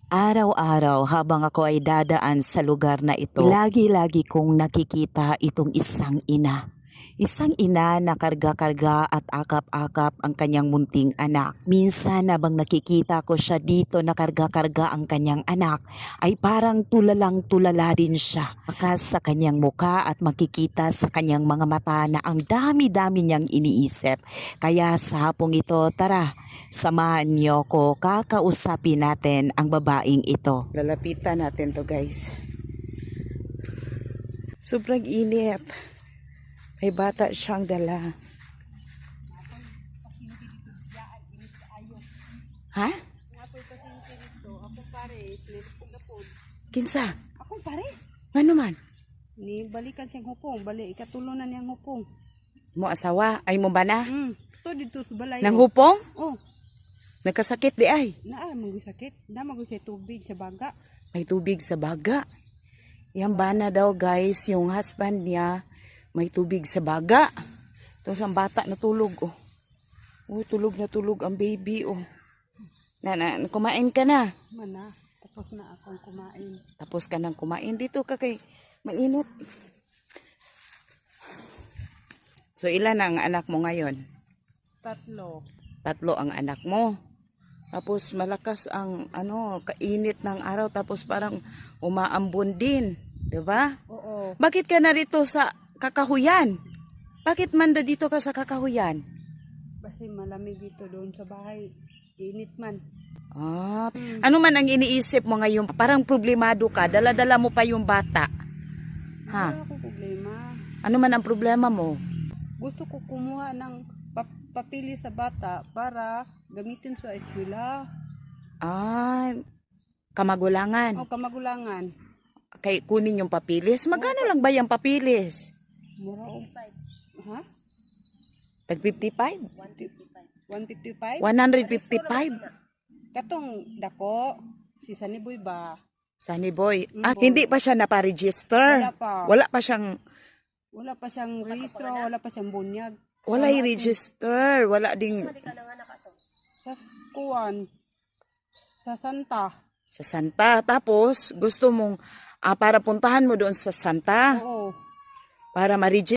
Araw-araw habang ako ay dadaan sa lugar na ito, lagi-lagi kong nakikita itong isang ina. Isang ina na karga-karga at akap-akap ang kanyang munting anak. Minsan habang nakikita ko siya dito na karga-karga ang kanyang anak, ay parang tulalang-tulala din siya. Bakas sa kanyang muka at makikita sa kanyang mga mata na ang dami-dami niyang iniisip. Kaya sa hapong ito, tara, samahan niyo ko, kakausapin natin ang babaeng ito. Lalapitan natin to, guys. Sobrang init. May bata siyang dala. Ha? Kinsa? Ako pare. Ano man? Ni balikan siyang hupong, balik ikatulunan niyang hupong. Mo asawa? Ay mo ba na? To dito sa balay. Nang hupong? Oh, Nagkasakit di ay? naa magsakit. Na magusay tubig sa baga. May tubig sa baga. Yan ba na daw, guys, yung husband niya may tubig sa baga. Tapos ang bata natulog, oh. Oh, tulog na tulog ang baby, oh. Kumain ka na. Mana, tapos na akong kumain. Tapos ka nang kumain. Dito ka kay mainit. So, ilan ang anak mo ngayon? 3. 3 ang anak mo. Tapos malakas ang kainit ng araw, tapos parang umaambon din, 'di ba? Oo. Bakit ka narito sa Kakahuyan? Bakit manda dito ka sa Kakahuyan? Kasi malamig dito doon sa bahay. Init man. Ano man ang iniisip mo ngayon? Parang problemado ka, dala-dala mo pa yung bata. Ha? Wala akong problema. Ano man ang problema mo? Gusto ko kumuha ng papili sa bata para gamitin sa eskwela. Kamagulangan. O kamagulangan. Kay kunin yung papilis. Magkano lang ba yung papilis? Mura o 5. Ha? Tag 55? 155? 155? Katong dako, si Saniboy ba? Sunny Boy. Hindi pa siya naparegister. Wala pa. Wala pa siyang Rehistro, wala pa siyang bunyag. wala i-register. Wala ding Sa kuwan, sa Santa. sa Santa. Tapos, gusto mong para puntahan mo doon sa Santa Oo. para ma-register.